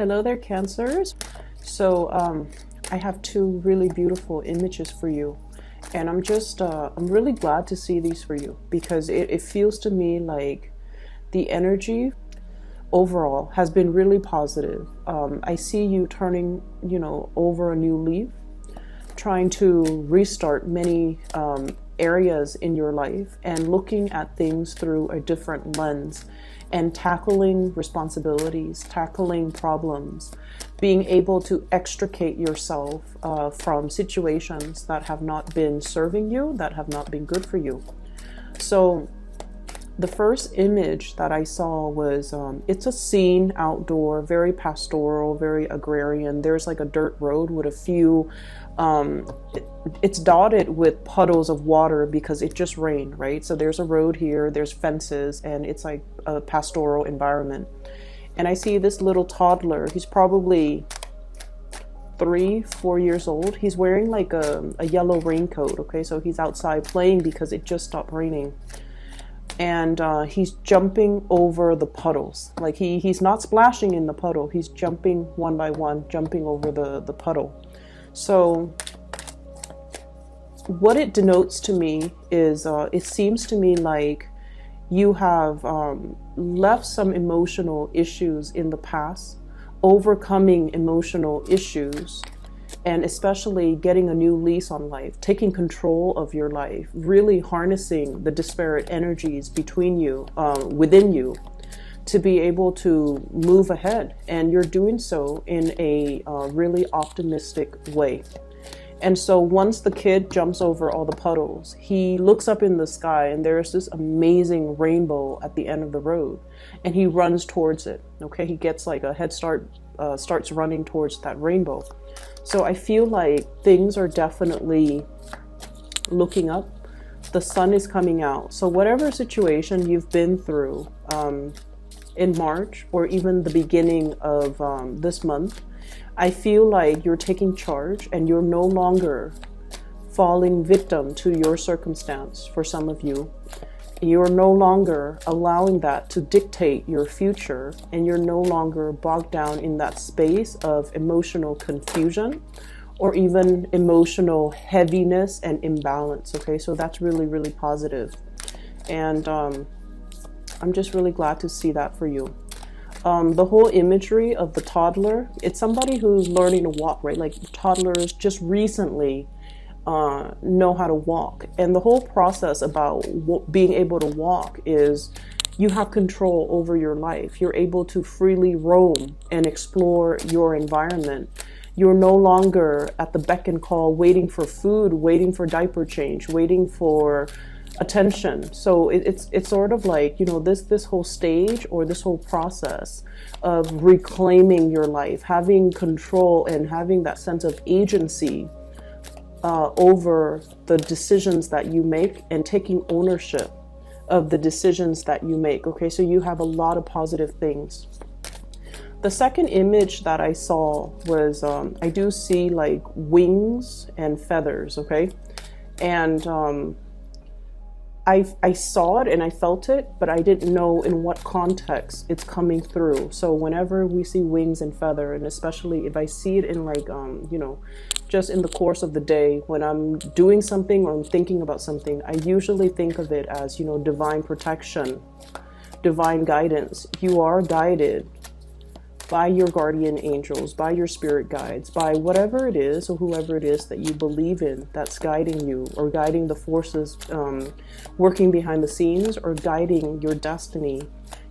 Hello there, Cancers. So I have two really beautiful images for you, and I'm really glad to see these for you because it feels to me like the energy overall has been really positive. I see you turning, over a new leaf, trying to restart many areas in your life and looking at things through a different lens and tackling responsibilities, tackling problems, being able to extricate yourself from situations that have not been serving you, that have not been good for you. So the first image that I saw was, it's a scene outdoor, very pastoral, very agrarian. There's like a dirt road with a few, it's dotted with puddles of water because it just rained, right? So there's a road here, there's fences, and it's like a pastoral environment. And I see this little toddler, he's probably 3-4 years old. He's wearing like a yellow raincoat, okay? So he's outside playing because it just stopped raining. And he's jumping over the puddles. Like he's not splashing in the puddle. He's jumping one by one, jumping over the puddle. So what it denotes to me is, it seems to me like you have left some emotional issues in the past, overcoming emotional issues, and especially getting a new lease on life, taking control of your life, really harnessing the disparate energies between you, within you, to be able to move ahead. And you're doing so in a really optimistic way. And so once the kid jumps over all the puddles, he looks up in the sky and there's this amazing rainbow at the end of the road, and he runs towards it. Okay, he gets like a head start, starts running towards that rainbow. So I feel like things are definitely looking up. The sun is coming out. So whatever situation you've been through in March or even the beginning of this month, I feel like you're taking charge and you're no longer falling victim to your circumstance. For some of you, you're no longer allowing that to dictate your future, and you're no longer bogged down in that space of emotional confusion or even emotional heaviness and imbalance. Okay, so that's really, really positive. And I'm just really glad to see that for you. The whole imagery of the toddler, it's somebody who's learning to walk, right? Like toddlers just recently know how to walk. And the whole process about being able to walk is you have control over your life. You're able to freely roam and explore your environment. You're no longer at the beck and call, waiting for food, waiting for diaper change, waiting for attention. So it's sort of like, this whole stage or this whole process of reclaiming your life, having control and having that sense of agency over the decisions that you make and taking ownership of the decisions that you make. Okay, so you have a lot of positive things. The second image that I saw was, I do see like wings and feathers, okay? And I saw it and I felt it, but I didn't know in what context it's coming through. So whenever we see wings and feather, and especially if I see it in like, just in the course of the day, when I'm doing something or I'm thinking about something, I usually think of it as, divine protection, divine guidance. You are guided by your guardian angels, by your spirit guides, by whatever it is or whoever it is that you believe in that's guiding you, or guiding the forces working behind the scenes, or guiding your destiny.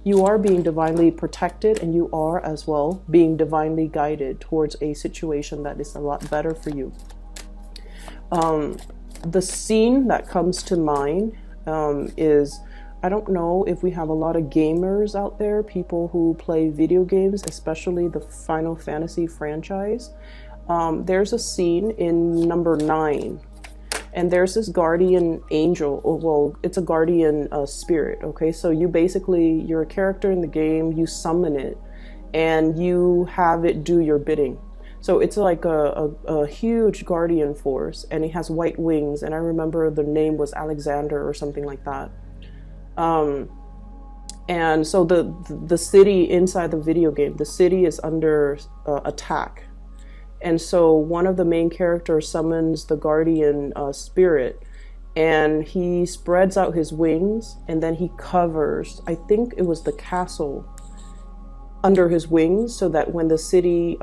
You are being divinely protected, and you are as well being divinely guided towards a situation that is a lot better for you. The scene that comes to mind is, I don't know if we have a lot of gamers out there, people who play video games, especially the Final Fantasy franchise. There's a scene in number 9, and there's this guardian angel, or well, it's a guardian spirit, okay? So you're a character in the game, you summon it, and you have it do your bidding. So it's like a huge guardian force, and it has white wings, and I remember the name was Alexander or something like that. And so the city inside the video game, the city is under attack. And so one of the main characters summons the guardian spirit, and he spreads out his wings, and then he covers, I think it was the castle, under his wings, so that when the city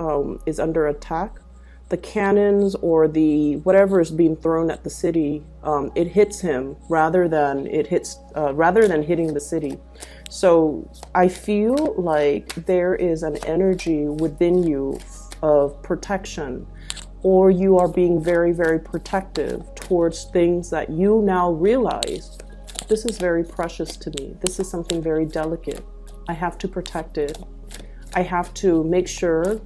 is under attack, the cannons or the whatever is being thrown at the city, it hits him rather than hitting the city. So I feel like there is an energy within you of protection, or you are being very, very protective towards things that you now realize, this is very precious to me. This is something very delicate. I have to protect it. I have to make sure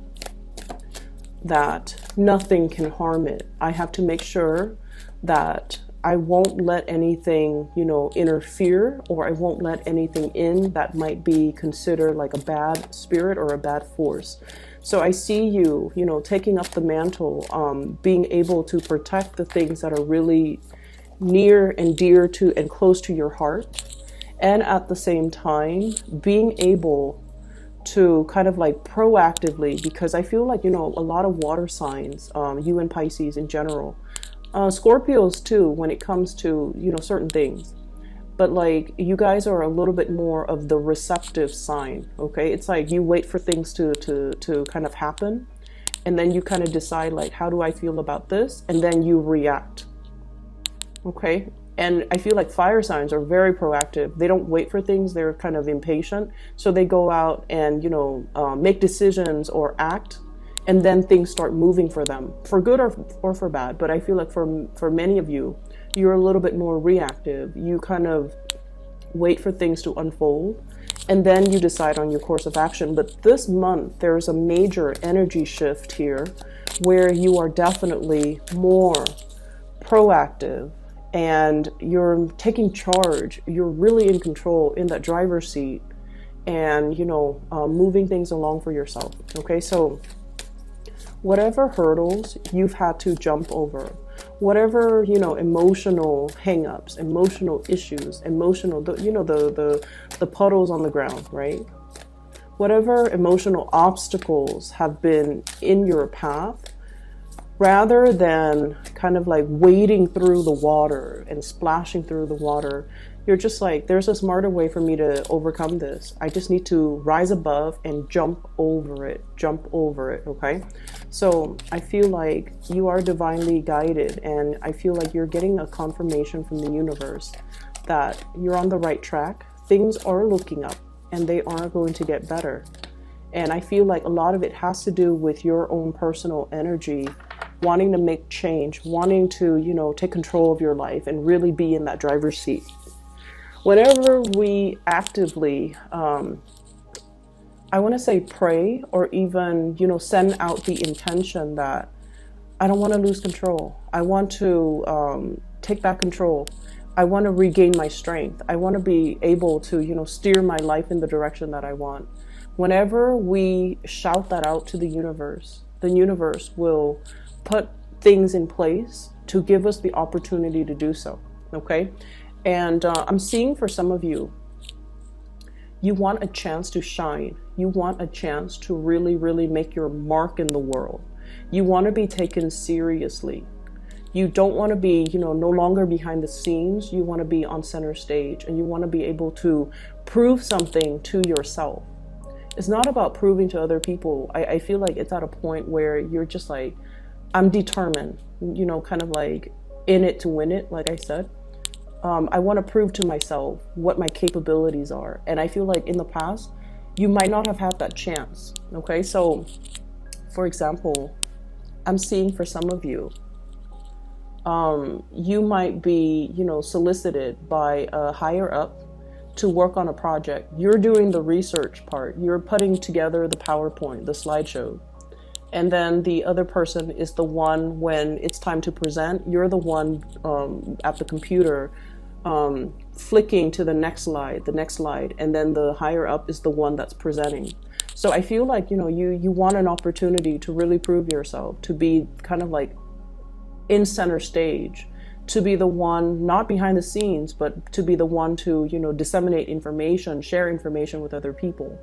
that nothing can harm it. I have to make sure that I won't let anything, interfere, or I won't let anything in that might be considered like a bad spirit or a bad force. So I see you, taking up the mantle, being able to protect the things that are really near and dear to and close to your heart. And at the same time, being able to kind of like proactively, because I feel like, a lot of water signs, you and Pisces in general, Scorpios too, when it comes to, certain things. But like, you guys are a little bit more of the receptive sign, okay? It's like you wait for things to kind of happen, and then you kind of decide like, how do I feel about this? And then you react, okay? And I feel like fire signs are very proactive. They don't wait for things. They're kind of impatient. So they go out and, make decisions or act, and then things start moving for them, for good or for bad. But I feel like for many of you, you're a little bit more reactive. You kind of wait for things to unfold, and then you decide on your course of action. But this month, there's a major energy shift here where you are definitely more proactive, and you're taking charge. You're really in control, in that driver's seat, and moving things along for yourself. Okay, so whatever hurdles you've had to jump over, whatever emotional hangups, emotional issues, the puddles on the ground, right? Whatever emotional obstacles have been in your path, rather than kind of like wading through the water and splashing through the water, you're just like, there's a smarter way for me to overcome this. I just need to rise above and jump over it, okay? So I feel like you are divinely guided, and I feel like you're getting a confirmation from the universe that you're on the right track. Things are looking up, and they are going to get better. And I feel like a lot of it has to do with your own personal energy, wanting to make change, wanting to, take control of your life and really be in that driver's seat. Whenever we actively, I want to say pray, or even, send out the intention that I don't want to lose control. I want to take back control. I want to regain my strength. I want to be able to, steer my life in the direction that I want. Whenever we shout that out to the universe will put things in place to give us the opportunity to do so, okay? And I'm seeing for some of you, you want a chance to shine. You want a chance to really, really make your mark in the world. You want to be taken seriously. You don't want to be, no longer behind the scenes. You want to be on center stage, and you want to be able to prove something to yourself. It's not about proving to other people. I feel like it's at a point where you're just like, I'm determined, kind of like in it to win it, like I said. I want to prove to myself what my capabilities are. And I feel like in the past, you might not have had that chance. Okay, so for example, I'm seeing for some of you, you might be, solicited by a higher up to work on a project. You're doing the research part. You're putting together the PowerPoint, the slideshow. And then the other person is the one, when it's time to present, you're the one at the computer flicking to the next slide, and then the higher up is the one that's presenting. So I feel like, you want an opportunity to really prove yourself, to be kind of like in center stage, to be the one, not behind the scenes, but to be the one to, disseminate information, share information with other people.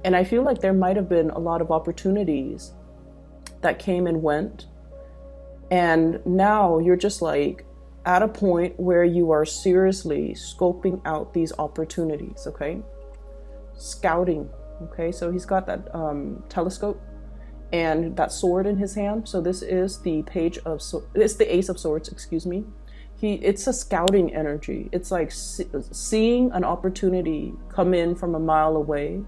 And I feel like there might have been a lot of opportunities that came and went. And now you're just like at a point where you are seriously scoping out these opportunities, okay? Scouting, okay? So he's got that telescope and that sword in his hand. So this is the it's the Ace of Swords, excuse me. It's a scouting energy. It's like seeing an opportunity come in from a mile away,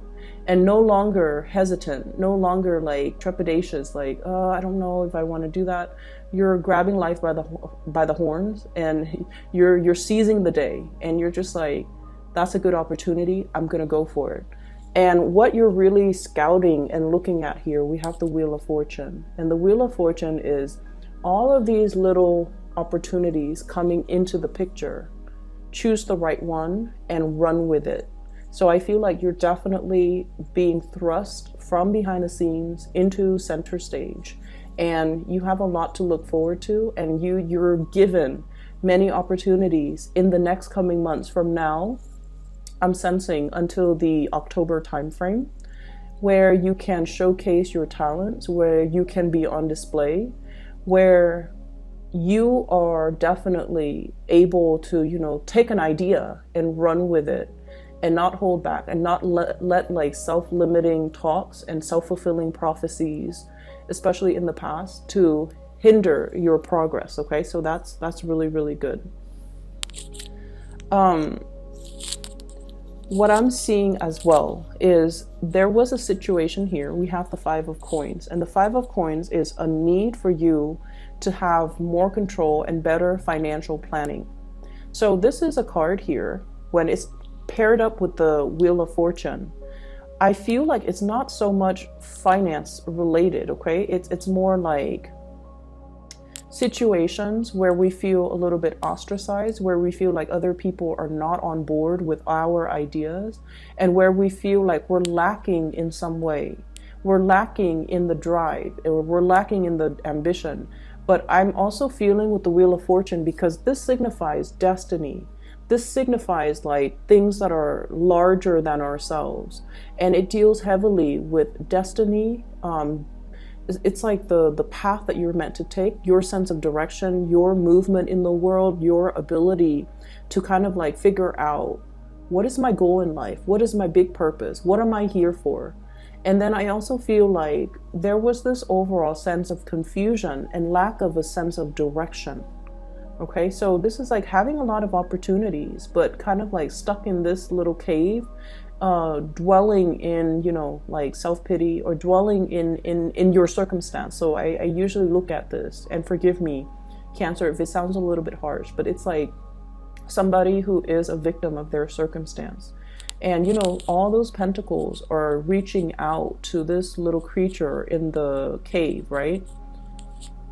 and no longer hesitant, no longer like trepidatious, like, oh, I don't know if I want to do that. You're grabbing life by the horns, and you're seizing the day, and you're just like, that's a good opportunity. I'm gonna go for it. And what you're really scouting and looking at here, we have the Wheel of Fortune. And the Wheel of Fortune is all of these little opportunities coming into the picture. Choose the right one and run with it. So I feel like you're definitely being thrust from behind the scenes into center stage. And you have a lot to look forward to. And you're given many opportunities in the next coming months from now, I'm sensing, until the October timeframe, where you can showcase your talents, where you can be on display, where you are definitely able to, take an idea and run with it and not hold back and not let like self-limiting talks and self-fulfilling prophecies, especially in the past, to hinder your progress. Okay, so that's really, really good. What I'm seeing as well is there was a situation here. We have the Five of Coins, and the Five of Coins is a need for you to have more control and better financial planning. So this is a card here, when it's paired up with the Wheel of Fortune, I feel like it's not so much finance related, okay? It's more like situations where we feel a little bit ostracized, where we feel like other people are not on board with our ideas, and where we feel like we're lacking in some way. We're lacking in the drive, or we're lacking in the ambition. But I'm also feeling with the Wheel of Fortune, because this signifies destiny. This signifies like things that are larger than ourselves. And it deals heavily with destiny. It's like the path that you're meant to take, your sense of direction, your movement in the world, your ability to kind of like figure out, what is my goal in life? What is my big purpose? What am I here for? And then I also feel like there was this overall sense of confusion and lack of a sense of direction. Okay, so this is like having a lot of opportunities, but kind of like stuck in this little cave, dwelling in, like self-pity, or dwelling in your circumstance. So I usually look at this, and forgive me, Cancer, if it sounds a little bit harsh, but it's like somebody who is a victim of their circumstance. And, all those pentacles are reaching out to this little creature in the cave, right?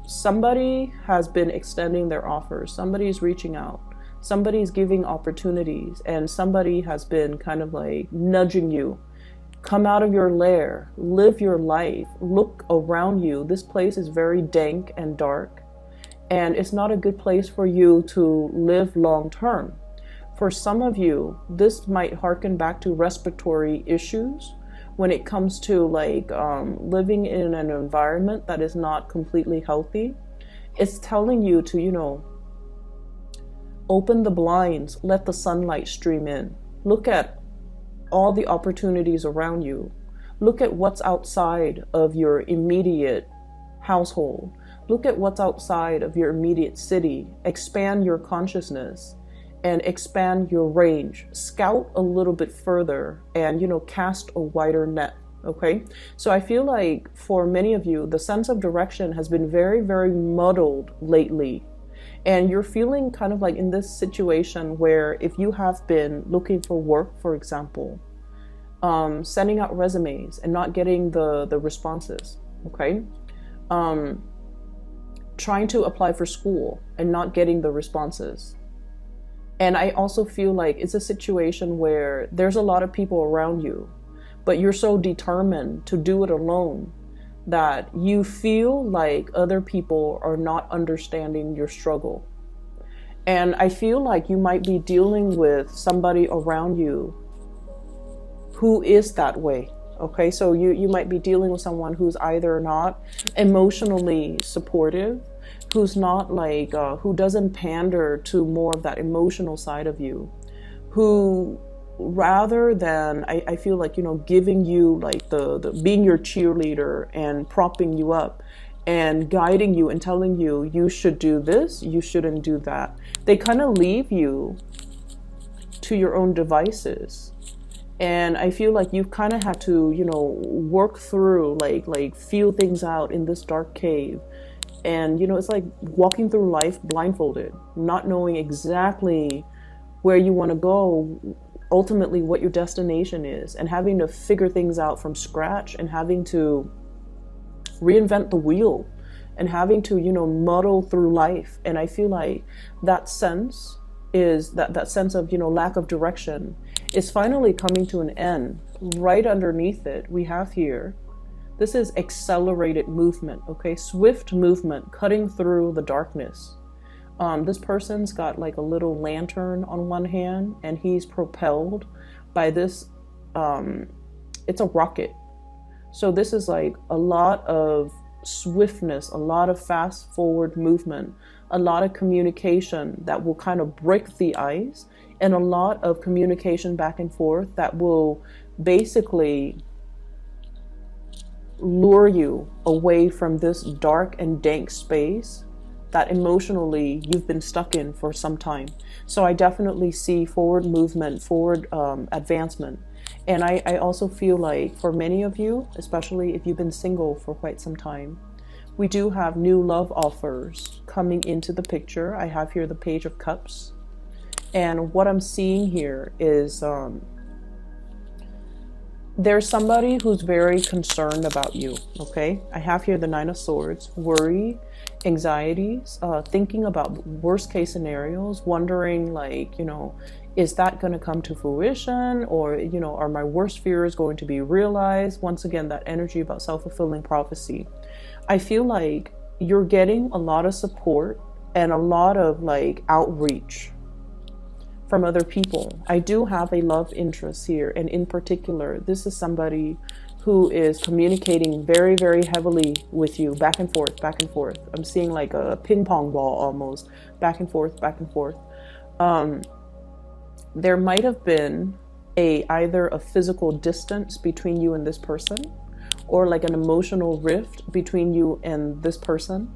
Somebody has been extending their offers. Somebody's reaching out. Somebody's giving opportunities, and somebody has been kind of like nudging you. Come out of your lair, live your life, look around you. This place is very dank and dark, and it's not a good place for you to live long term. For some of you, this might harken back to respiratory issues when it comes to like living in an environment that is not completely healthy. It's telling you to, open the blinds, let the sunlight stream in. Look at all the opportunities around you. Look at what's outside of your immediate household. Look at what's outside of your immediate city. Expand your consciousness and expand your range. Scout a little bit further and, cast a wider net. Okay, so I feel like for many of you, the sense of direction has been very, very muddled lately. And you're feeling kind of like in this situation where if you have been looking for work, for example, sending out resumes and not getting the responses, okay? Trying to apply for school and not getting the responses. And I also feel like it's a situation where there's a lot of people around you, but you're so determined to do it alone that you feel like other people are not understanding your struggle. And I feel like you might be dealing with somebody around you who is that way. Okay, so you might be dealing with someone who's either not emotionally supportive, who's not like, who doesn't pander to more of that emotional side of you, who rather than, I feel like, you know, giving you like the being your cheerleader and propping you up and guiding you and telling you, you should do this, you shouldn't do that. They kind of leave you to your own devices. And I feel like you've kind of had to, you know, work through, like feel things out in this dark cave. And, you know, it's like walking through life blindfolded, not knowing exactly where you want to go, ultimately what your destination is, and having to figure things out from scratch and having to reinvent the wheel and having to, you know, muddle through life. And I feel like that sense is that sense of, you know, lack of direction is finally coming to an end. Right underneath it, we have here, this is accelerated movement, okay? Swift movement, cutting through the darkness. This person's got like a little lantern on one hand, and he's propelled by this, it's a rocket. So this is like a lot of swiftness, a lot of fast forward movement, a lot of communication that will kind of break the ice, and a lot of communication back and forth that will basically lure you away from this dark and dank space that emotionally you've been stuck in for some time. So I definitely see forward movement, forward advancement. And I also feel like for many of you, especially if you've been single for quite some time, we do have new love offers coming into the picture. I have here the Page of Cups. And what I'm seeing here is there's somebody who's very concerned about you, okay? I have here the Nine of Swords, worry, anxieties, thinking about worst case scenarios, wondering like, you know, is that going to come to fruition? Or, you know, are my worst fears going to be realized? Once again, that energy about self-fulfilling prophecy. I feel like you're getting a lot of support and a lot of like outreach from other people. I do have a love interest here, and in particular, this is somebody who is communicating very, very heavily with you, back and forth, back and forth. I'm seeing like a ping pong ball almost, back and forth, back and forth. There might have been either a physical distance between you and this person, or like an emotional rift between you and this person.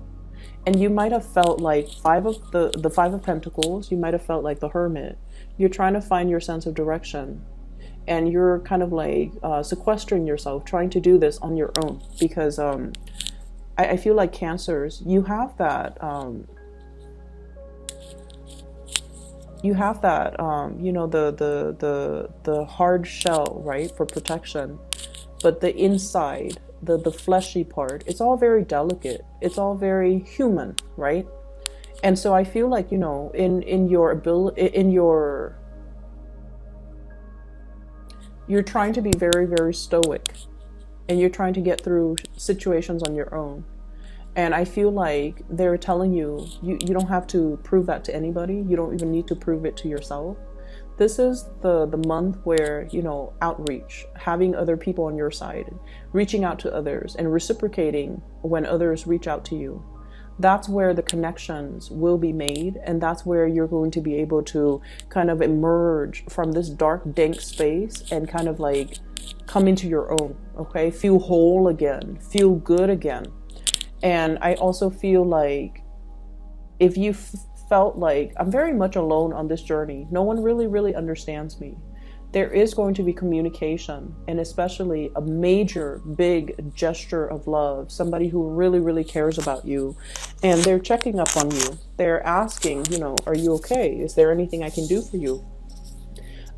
And you might have felt like the Five of Pentacles, you might have felt like the Hermit. You're trying to find your sense of direction. And you're kind of like sequestering yourself, trying to do this on your own. Because I feel like Cancers, you have that, you know, the hard shell, right, for protection. But the inside, the fleshy part, it's all very delicate. It's all very human, right? And so I feel like, you know, in your ability, you're trying to be very, very stoic, and you're trying to get through situations on your own. And I feel like they're telling you, you don't have to prove that to anybody. You don't even need to prove it to yourself. This is the month where, you know, outreach, having other people on your side, reaching out to others and reciprocating when others reach out to you. That's where the connections will be made, and that's where you're going to be able to kind of emerge from this dark, dank space and kind of like come into your own, okay? Feel whole again, feel good again. And I also feel like if you felt like I'm very much alone on this journey, no one really understands me, there is going to be communication, and especially a major big gesture of love, somebody who really cares about you, and they're checking up on you. They're asking, you know, are you okay? Is there anything I can do for you?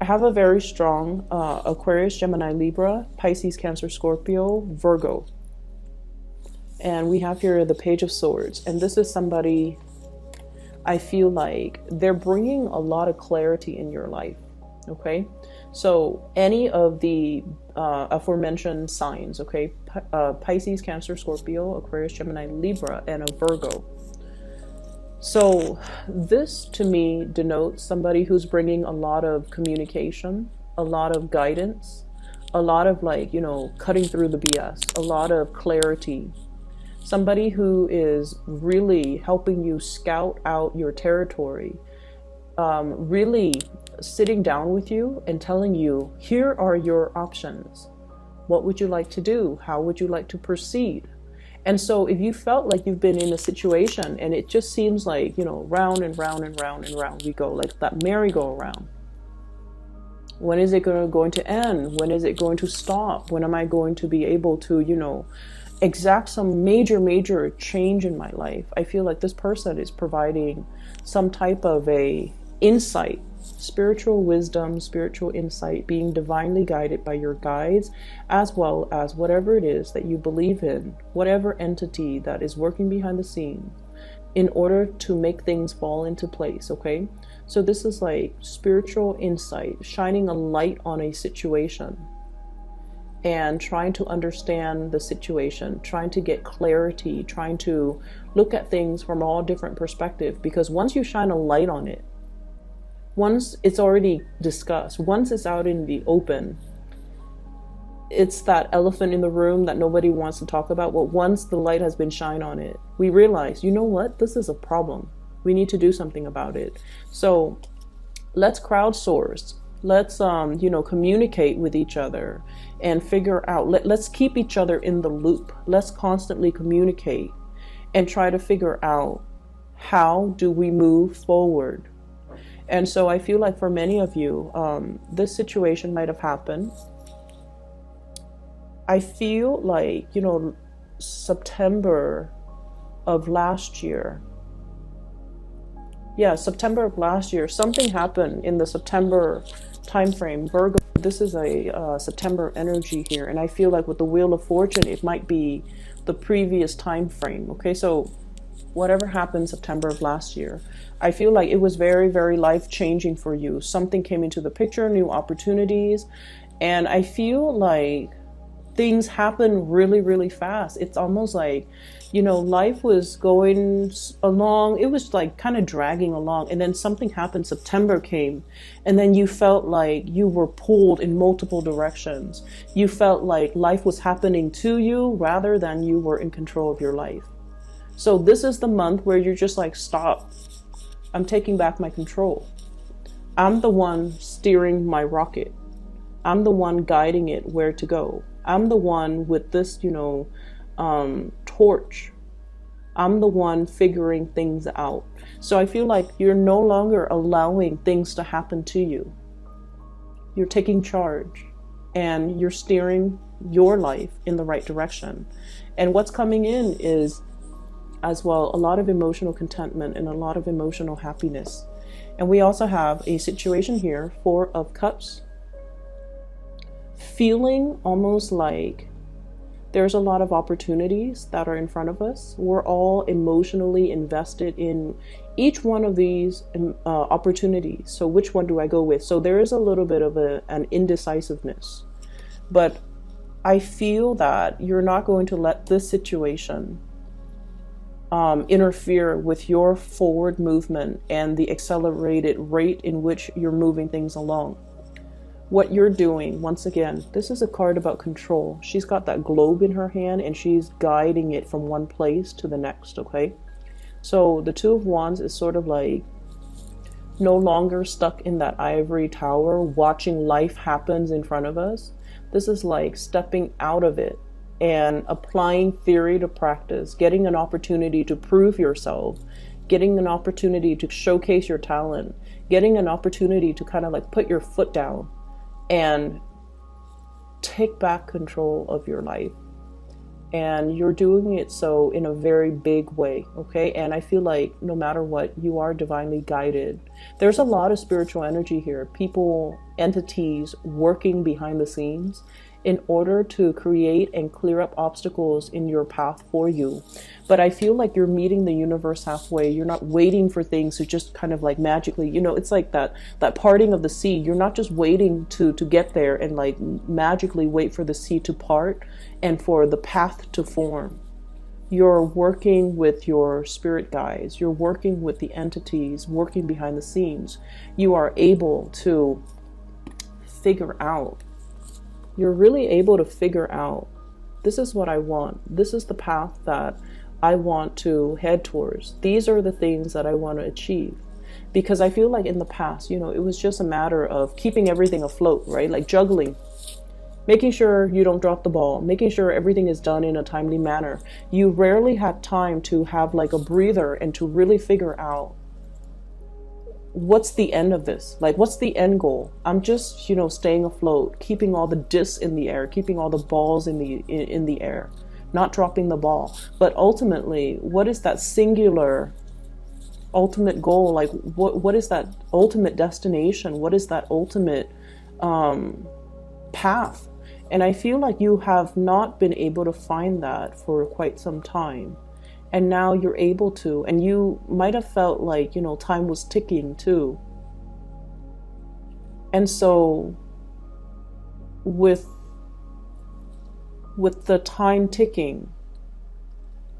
I have a very strong Aquarius, Gemini, Libra, Pisces, Cancer, Scorpio, Virgo. And we have here the Page of Swords, and this is somebody, I feel like they're bringing a lot of clarity in your life, okay? So any of the aforementioned signs, okay? Pisces, Cancer, Scorpio, Aquarius, Gemini, Libra, and a Virgo. So this to me denotes somebody who's bringing a lot of communication, a lot of guidance, a lot of like, you know, cutting through the BS, a lot of clarity. Somebody who is really helping you scout out your territory, really sitting down with you and telling you, here are your options. What would you like to do? How would you like to proceed? And so if you felt like you've been in a situation and it just seems like, you know, round and round and round and round we go, like that merry-go-round. When is it going to end? When is it going to stop? When am I going to be able to, you know, exact some major change in my life? I feel like this person is providing some type of a insight, spiritual wisdom, spiritual insight, being divinely guided by your guides, as well as whatever it is that you believe in, whatever entity that is working behind the scenes in order to make things fall into place, okay? So this is like spiritual insight, shining a light on a situation and trying to understand the situation, trying to get clarity, trying to look at things from all different perspectives, because once you shine a light on it, once it's already discussed, once it's out in the open, it's that elephant in the room that nobody wants to talk about. But once the light has been shined on it, we realize, you know what, this is a problem. We need to do something about it. So let's crowdsource. Let's, you know, communicate with each other and figure out, let's keep each other in the loop. Let's constantly communicate and try to figure out, how do we move forward? And so I feel like for many of you, this situation might have happened. I feel like, you know, September of last year. Yeah, September of last year, something happened in the September timeframe. Virgo, this is a September energy here. And I feel like with the Wheel of Fortune, it might be the previous time frame. Okay, so whatever happened September of last year, I feel like it was very life-changing for you. Something came into the picture, new opportunities, and I feel like things happen really fast. It's almost like, you know, life was going along, it was like kind of dragging along, and then something happened, September came, and then you felt like you were pulled in multiple directions. You felt like life was happening to you rather than you were in control of your life. So this is the month where you're just like, stop. I'm taking back my control. I'm the one steering my rocket. I'm the one guiding it where to go. I'm the one with this, you know, torch. I'm the one figuring things out. So I feel like you're no longer allowing things to happen to you. You're taking charge and you're steering your life in the right direction. And what's coming in is, as well, a lot of emotional contentment and a lot of emotional happiness. And we also have a situation here, 4 of Cups, feeling almost like there's a lot of opportunities that are in front of us. We're all emotionally invested in each one of these opportunities. So which one do I go with? So there is a little bit of an indecisiveness, but I feel that you're not going to let this situation interfere with your forward movement and the accelerated rate in which you're moving things along. What you're doing, once again, this is a card about control. She's got that globe in her hand and she's guiding it from one place to the next, okay? So the 2 of Wands is sort of like no longer stuck in that ivory tower watching life happens in front of us. This is like stepping out of it and applying theory to practice, getting an opportunity to prove yourself, getting an opportunity to showcase your talent, getting an opportunity to kind of like put your foot down and take back control of your life. And you're doing it so in a very big way, okay? And I feel like no matter what, you are divinely guided. There's a lot of spiritual energy here, people, entities working behind the scenes in order to create and clear up obstacles in your path for you. But I feel like you're meeting the universe halfway. You're not waiting for things to just kind of like magically, you know, it's like that parting of the sea. You're not just waiting to get there and like magically wait for the sea to part and for the path to form. You're working with your spirit guides. You're working with the entities working behind the scenes. You are able to figure out. You're really able to figure out, this is what I want. This is the path that I want to head towards. These are the things that I want to achieve. Because I feel like in the past, you know, it was just a matter of keeping everything afloat, right? Like juggling, making sure you don't drop the ball, making sure everything is done in a timely manner. You rarely had time to have like a breather and to really figure out, what's the end of this? Like, what's the end goal? I'm just, you know, staying afloat, keeping all the discs in the air, keeping all the balls in the air, not dropping the ball. But ultimately, what is that singular ultimate goal? Like, what is that ultimate destination? What is that ultimate path? And I feel like you have not been able to find that for quite some time. And now you're able to, and you might have felt like, you know, time was ticking too. And so with the time ticking,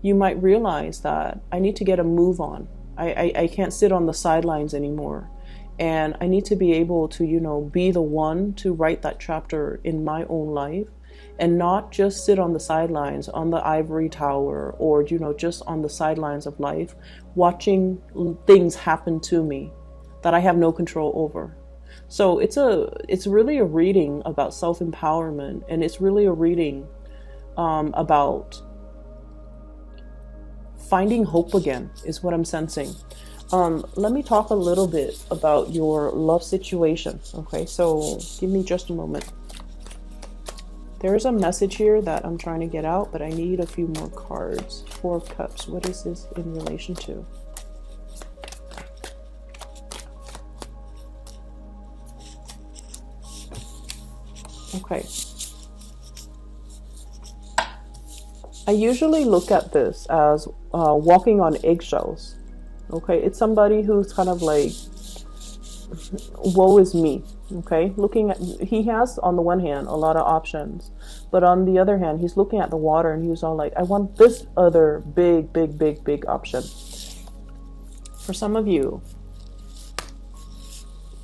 you might realize that I need to get a move on. I can't sit on the sidelines anymore. And I need to be able to, you know, be the one to write that chapter in my own life, and not just sit on the sidelines on the ivory tower, or, you know, just on the sidelines of life, watching things happen to me that I have no control over. So it's really a reading about self-empowerment, and it's really a reading about finding hope again, is what I'm sensing. Let me talk a little bit about your love situation. Okay, so give me just a moment. There's a message here that I'm trying to get out, but I need a few more cards. Four of Cups. What is this in relation to? Okay. I usually look at this as walking on eggshells. Okay, it's somebody who's kind of like, woe is me. Okay, looking at, he has on the one hand a lot of options, but on the other hand, he's looking at the water and he's all like, I want this other big option. For some of you,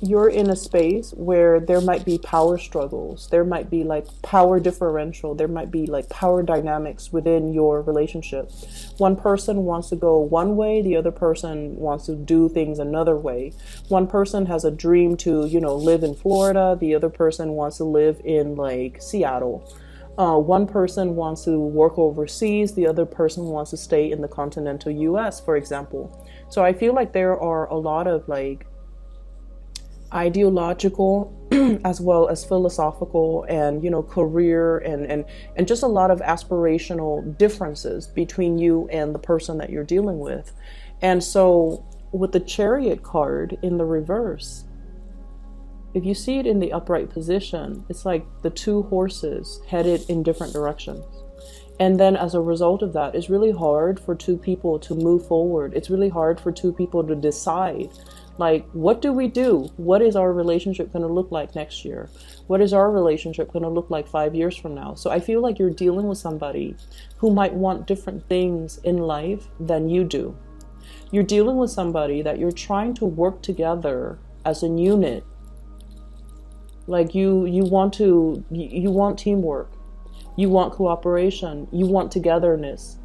you're in a space where there might be power struggles. There might be like power differential. There might be like power dynamics within your relationship. One person wants to go one way. The other person wants to do things another way. One person has a dream to, you know, live in Florida. The other person wants to live in like Seattle. One person wants to work overseas. The other person wants to stay in the continental US, for example. So I feel like there are a lot of like ideological as well as philosophical and, you know, career and just a lot of aspirational differences between you and the person that you're dealing with. And so with the Chariot card in the reverse, if you see it in the upright position, it's like the two horses headed in different directions. And then as a result of that, it's really hard for two people to move forward. It's really hard for two people to decide, like, what do we do? What is our relationship going to look like next year? What is our relationship going to look like 5 years from now? So I feel like you're dealing with somebody who might want different things in life than you do. You're dealing with somebody that you're trying to work together as a unit. Like you want teamwork. You want cooperation. You want togetherness.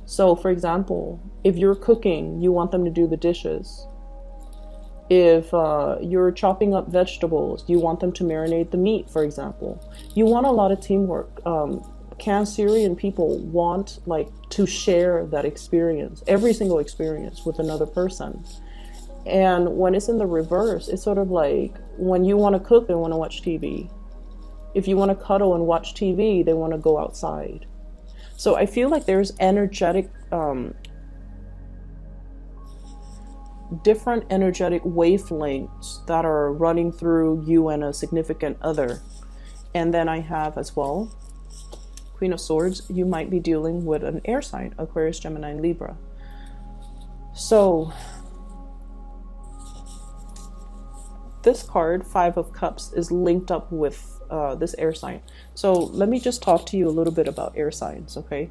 So, for example, if you're cooking, you want them to do the dishes. If you're chopping up vegetables, you want them to marinate the meat, for example. You want a lot of teamwork. Cancerian people want like to share that experience, every single experience with another person. And when it's in the reverse, it's sort of like when you want to cook, they want to watch TV. If you want to cuddle and watch TV, they want to go outside. So I feel like there's energetic, different energetic wavelengths that are running through you and a significant other. And then I have as well, Queen of Swords, you might be dealing with an air sign, Aquarius, Gemini, and Libra. So this card, Five of Cups, is linked up with this air sign. So let me just talk to you a little bit about air signs, okay?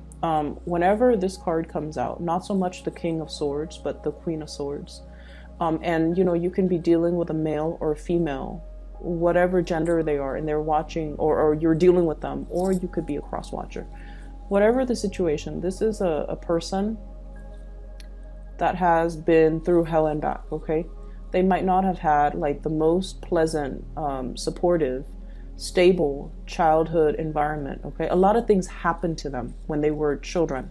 Whenever this card comes out, not so much the King of Swords, but the Queen of Swords. And you know, you can be dealing with a male or a female, whatever gender they are, and they're watching, or you're dealing with them, or you could be a cross watcher. Whatever the situation, this is a person that has been through hell and back, okay? They might not have had like the most pleasant, supportive, stable childhood environment, okay? A lot of things happened to them when they were children.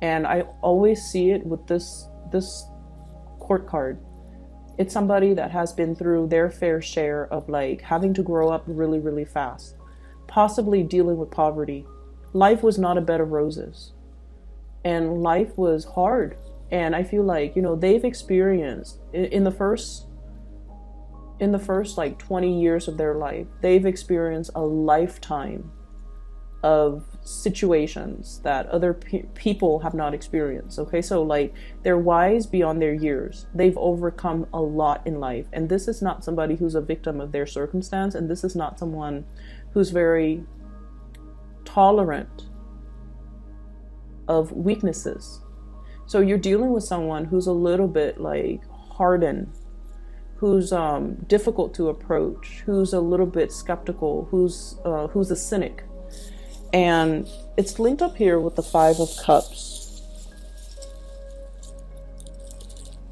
And I always see it with this court card. It's somebody that has been through their fair share of like having to grow up really, really fast, possibly dealing with poverty. Life was not a bed of roses, and life was hard. And I feel like, you know, they've experienced in the first like 20 years of their life, they've experienced a lifetime of situations that other people have not experienced. Okay, so like they're wise beyond their years. They've overcome a lot in life, and this is not somebody who's a victim of their circumstance, and this is not someone who's very tolerant of weaknesses. So you're dealing with someone who's a little bit like hardened, who's difficult to approach, who's a little bit skeptical, who's a cynic. And it's linked up here with the Five of Cups.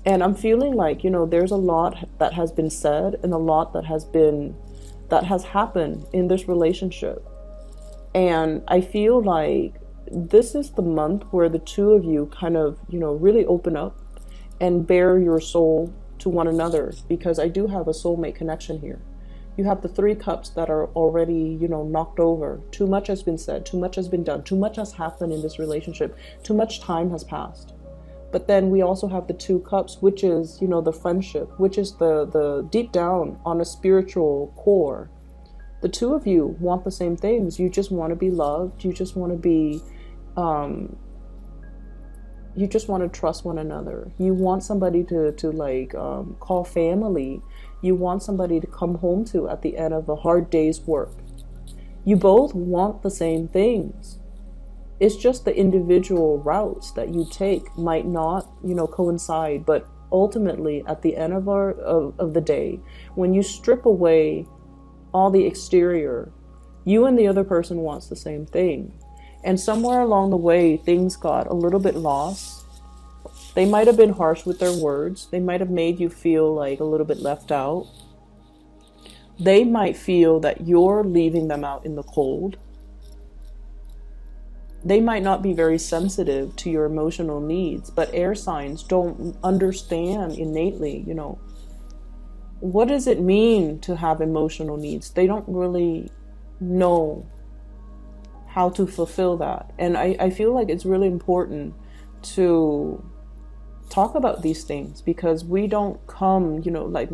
And I'm feeling like, you know, there's a lot that has been said and a lot that has happened in this relationship. And I feel like this is the month where the two of you kind of, you know, really open up and bare your soul to one another, because I do have a soulmate connection here. You have the Three Cups that are already, you know, knocked over. Too much has been said, too much has been done, too much has happened in this relationship, too much time has passed. But then we also have the Two Cups, which is, you know, the friendship, which is the deep down on a spiritual core. The two of you want the same things. You just want to be loved. You just want to be, you just want to trust one another. You want somebody to like call family. You want somebody to come home to at the end of a hard day's work. You both want the same things. It's just the individual routes that you take might not, you know, coincide. But ultimately, at the end of the day, when you strip away all the exterior, you and the other person wants the same thing. And somewhere along the way, things got a little bit lost. They might have been harsh with their words. They might have made you feel like a little bit left out. They might feel that you're leaving them out in the cold. They might not be very sensitive to your emotional needs, but air signs don't understand innately, you know, what does it mean to have emotional needs? They don't really know how to fulfill that. And I feel like it's really important to talk about these things, because we don't come, you know, like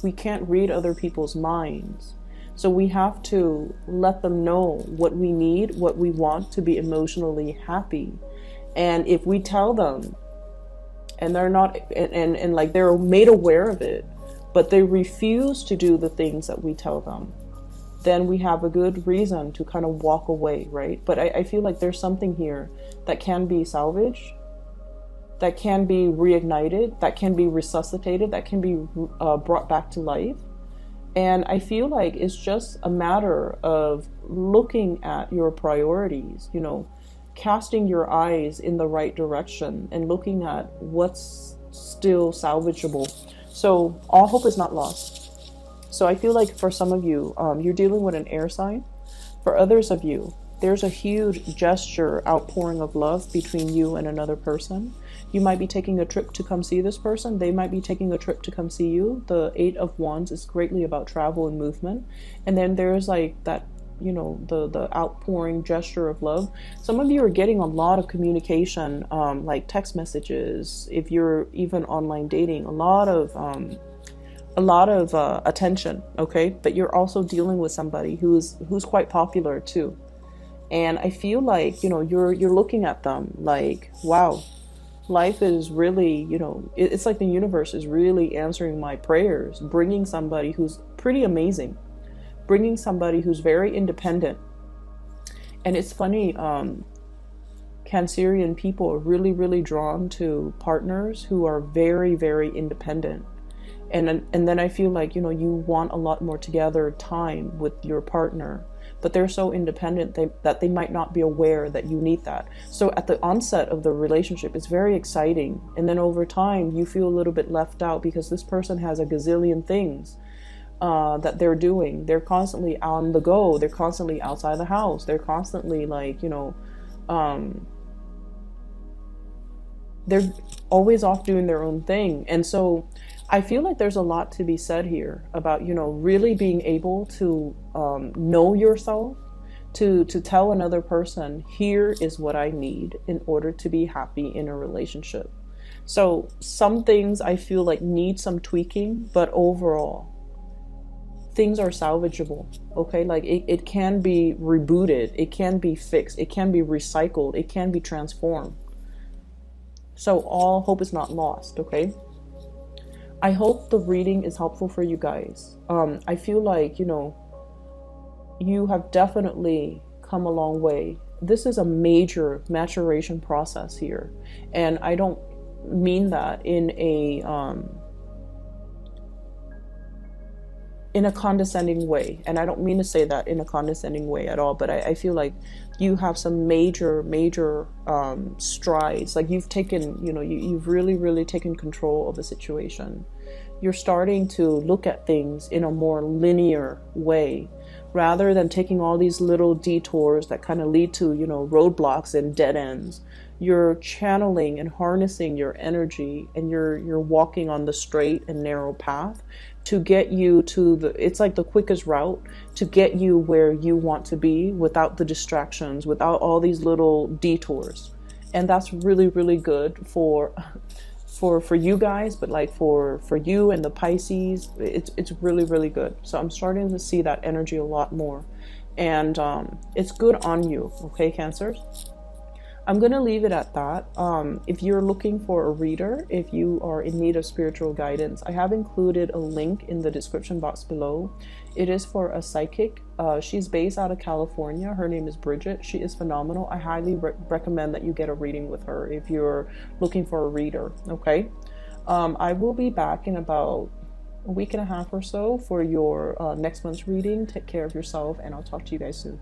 we can't read other people's minds. So we have to let them know what we need, what we want to be emotionally happy. And if we tell them and they're not, and like they're made aware of it, but they refuse to do the things that we tell them, then we have a good reason to kind of walk away, right? But I feel like there's something here that can be salvaged, that can be reignited, that can be resuscitated, that can be brought back to life. And I feel like it's just a matter of looking at your priorities, you know, casting your eyes in the right direction and looking at what's still salvageable. So all hope is not lost. So I feel like for some of you, you're dealing with an air sign. For others of you, there's a huge gesture, outpouring of love between you and another person. You might be taking a trip to come see this person. They might be taking a trip to come see you. The Eight of Wands is greatly about travel and movement. And then there's like that, you know, the outpouring gesture of love. Some of you are getting a lot of communication, like text messages. If you're even online dating, a lot of attention. Okay, but you're also dealing with somebody who's quite popular too. And I feel like, you know, you're looking at them like, wow, life is really, you know, it's like the universe is really answering my prayers, bringing somebody who's pretty amazing. bringing somebody who's very independent. And it's funny, Cancerian people are really, really drawn to partners who are very, very independent. And then I feel like, you know, you want a lot more together time with your partner, but they're so independent that they might not be aware that you need that. So at the onset of the relationship, it's very exciting. And then over time, you feel a little bit left out because this person has a gazillion things that they're doing. They're constantly on the go. They're constantly outside the house. They're constantly like, you know, they're always off doing their own thing. And so I feel like there's a lot to be said here about, you know, really being able to know yourself, to tell another person, here is what I need in order to be happy in a relationship. So some things I feel like need some tweaking, but overall, things are salvageable, okay? Like it can be rebooted, it can be fixed, it can be recycled, it can be transformed. So all hope is not lost, okay? I hope the reading is helpful for you guys. I feel like, you know, you have definitely come a long way. This is a major maturation process here. And I don't mean that in a condescending way. And I don't mean to say that in a condescending way at all, but I feel like you have some major strides. Like you've taken, you know, you've really taken control of the situation. You're starting to look at things in a more linear way, rather than taking all these little detours that kind of lead to, you know, roadblocks and dead ends. You're channeling and harnessing your energy, and you're walking on the straight and narrow path to get you to it's like the quickest route to get you where you want to be without the distractions, without all these little detours. And that's really good for you guys, but like for you and the Pisces, it's really good. So I'm starting to see that energy a lot more, and it's good on you, okay, Cancers? I'm going to leave it at that. If you're looking for a reader, if you are in need of spiritual guidance, I have included a link in the description box below. It is for a psychic. She's based out of California. Her name is Bridget. She is phenomenal. I highly recommend that you get a reading with her if you're looking for a reader, okay? I will be back in about a week and a half or so for your next month's reading. Take care of yourself, and I'll talk to you guys soon.